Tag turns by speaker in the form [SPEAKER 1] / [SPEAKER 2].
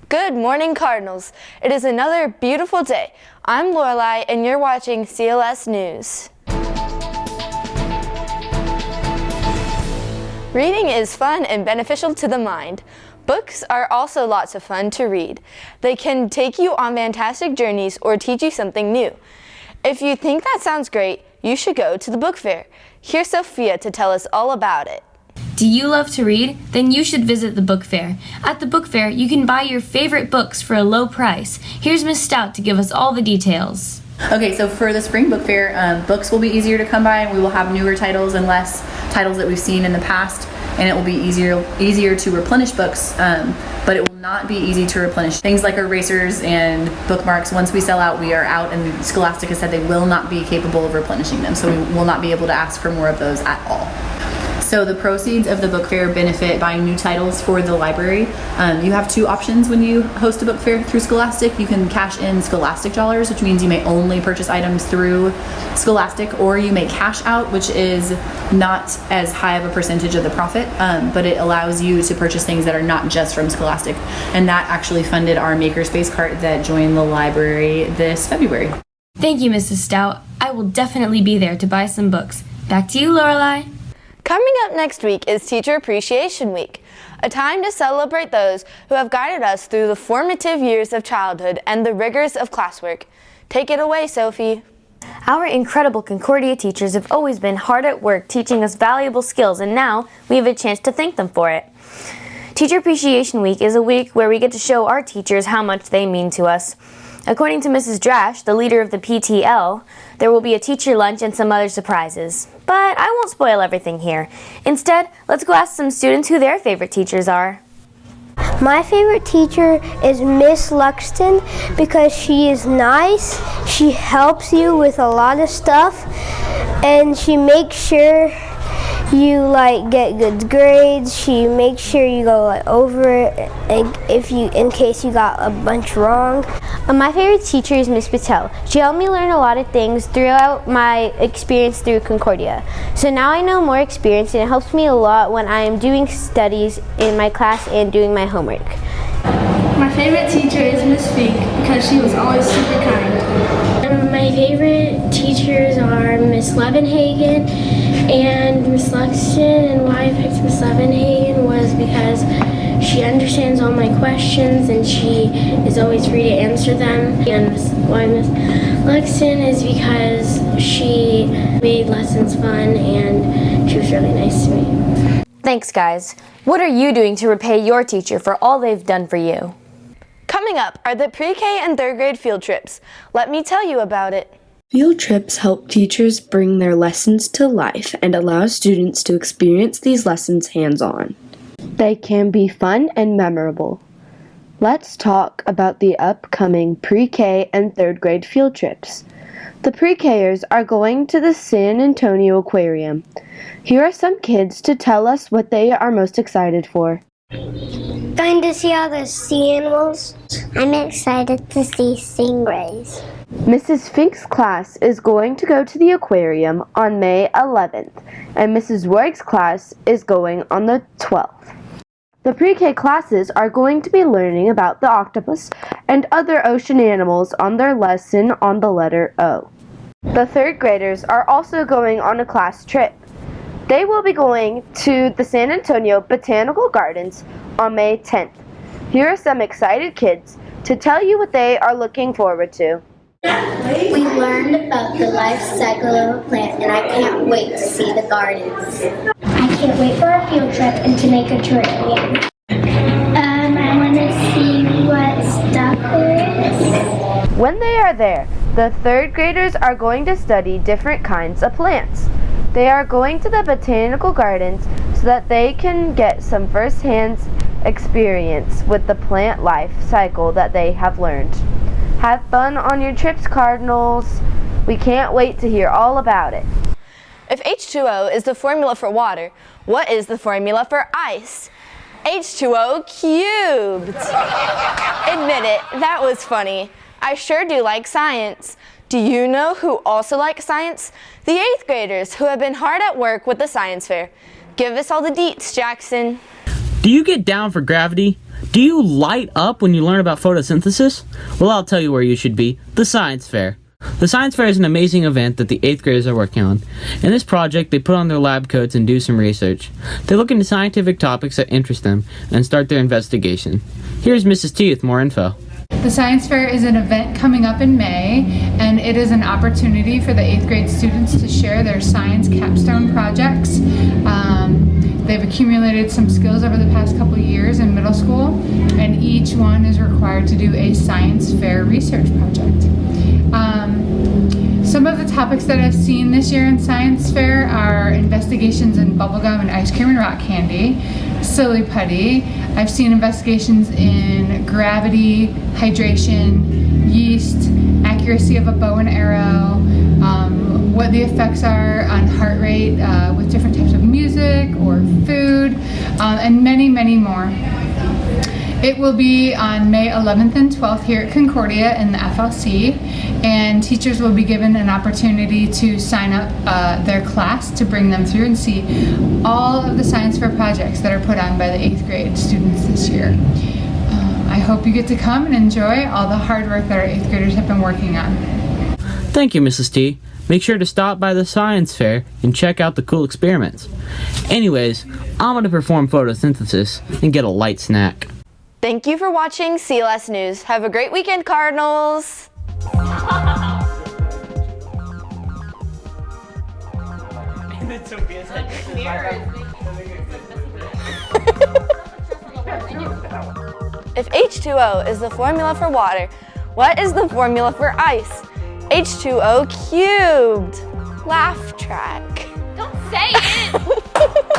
[SPEAKER 1] Good morning, Cardinals. It is another beautiful day. I'm Lorelai, and you're watching CLS News. Reading is fun and beneficial to the mind. Books are also lots of fun to read. They can take you on fantastic journeys or teach you something new. If you think that sounds great, you should go to the Bookfair. Here's Sophia to tell us all about it.
[SPEAKER 2] Do you love to read? Then you should visit the Bookfair. At the Bookfair, you can buy your favorite books for a low price. Here's Miss Stout to give us all the details.
[SPEAKER 3] Okay, so for the spring book fair, books will be easier to come by, and we will have newer titles and less titles that we've seen in the past, and it will be easier to replenish books, but it will not be easy to replenish things like erasers and bookmarks. Once we sell out, we are out, and Scholastic has said they will not be capable of replenishing them, so we will not be able to ask for more of those at all. So the proceeds of the book fair benefit buying new titles for the library. You have two options when you host a book fair through Scholastic. You can cash in Scholastic dollars, which means you may only purchase items through Scholastic, or you may cash out, which is not as high of a percentage of the profit, but it allows you to purchase things that are not just from Scholastic. And that actually funded our Makerspace cart that joined the library this February.
[SPEAKER 2] Thank you, Mrs. Stout. I will definitely be there to buy some books. Back to you, Lorelai.
[SPEAKER 1] Coming up next week is Teacher Appreciation Week, a time to celebrate those who have guided us through the formative years of childhood and the rigors of classwork. Take it away, Sophie.
[SPEAKER 4] Our incredible Concordia teachers have always been hard at work teaching us valuable skills, and now we have a chance to thank them for it. Teacher Appreciation Week is a week where we get to show our teachers how much they mean to us. According to Mrs. Drash, the leader of the PTL, there will be a teacher lunch and some other surprises. But I won't spoil everything here. Instead, let's go ask some students who their favorite teachers are.
[SPEAKER 5] My favorite teacher is Miss Luxton because she is nice, she helps you with a lot of stuff, and she makes sure you get good grades. She makes sure you go over it in case you got a bunch wrong.
[SPEAKER 6] My favorite teacher is Miss Patel. She helped me learn a lot of things throughout my experience through Concordia. So now I know more experience, and it helps me a lot when I am doing studies in my class and doing my homework.
[SPEAKER 7] My favorite teacher is Miss Fink because she was always super kind.
[SPEAKER 8] My favorite teachers are Miss Levenhagen and Miss Luxton, and why I picked Miss Levenhagen was because she understands all my questions and she is always free to answer them. And why Miss Luxton is because she made lessons fun and she was really nice to me.
[SPEAKER 4] Thanks, guys. What are you doing to repay your teacher for all they've done for you?
[SPEAKER 1] Coming up are the pre-K and third grade field trips. Let me tell you about it.
[SPEAKER 9] Field trips help teachers bring their lessons to life and allow students to experience these lessons hands-on. They can be fun and memorable. Let's talk about the upcoming pre-K and third grade field trips. The pre-Kers are going to the San Antonio Aquarium. Here are some kids to tell us what they are most excited for.
[SPEAKER 5] Going to see all the sea animals. I'm excited to see stingrays.
[SPEAKER 9] Mrs. Fink's class is going to go to the aquarium on May 11th, and Mrs. Roig's class is going on the 12th. The pre-K classes are going to be learning about the octopus and other ocean animals on their lesson on the letter O. The third graders are also going on a class trip. They will be going to the San Antonio Botanical Gardens on May 10th. Here are some excited kids to tell you what they are looking forward to.
[SPEAKER 8] We learned about the life cycle of a plant, and I can't wait to see the gardens.
[SPEAKER 5] I can't wait for our field trip and to make a terrarium. I want to see what stuff there is.
[SPEAKER 9] When they are there, the third graders are going to study different kinds of plants. They are going to the botanical gardens so that they can get some first-hand experience with the plant life cycle that they have learned. Have fun on your trips, Cardinals. We can't wait to hear all about it.
[SPEAKER 1] If H2O is the formula for water, what is the formula for ice? H2O cubed. Admit it, that was funny. I sure do like science. Do you know who also likes science? The 8th graders who have been hard at work with the science fair. Give us all the deets, Jackson.
[SPEAKER 10] Do you get down for gravity? Do you light up when you learn about photosynthesis? Well, I'll tell you where you should be, the science fair. The science fair is an amazing event that the 8th graders are working on. In this project, they put on their lab coats and do some research. They look into scientific topics that interest them and start their investigation. Here's Mrs. T with more info.
[SPEAKER 11] The Science Fair is an event coming up in May, and it is an opportunity for the 8th grade students to share their science capstone projects. They've accumulated some skills over the past couple years in middle school, and each one is required to do a science fair research project. Some of the topics that I've seen this year in Science Fair are investigations in bubblegum and ice cream and rock candy, silly putty. I've seen investigations in gravity, hydration, yeast, accuracy of a bow and arrow, what the effects are on heart rate with different types of music or food, and many, many more. It will be on May 11th and 12th here at Concordia in the FLC, and teachers will be given an opportunity to sign up their class to bring them through and see all of the science fair projects that are put on by the 8th grade students this year. I hope you get to come and enjoy all the hard work that our 8th graders have been working on.
[SPEAKER 10] Thank you, Mrs. T. Make sure to stop by the science fair and check out the cool experiments. Anyways, I'm going to perform photosynthesis and get a light snack.
[SPEAKER 1] Thank you for watching CLS News. Have a great weekend, Cardinals! If H2O is the formula for water, what is the formula for ice? H2O cubed. Laugh track.
[SPEAKER 2] Don't say it!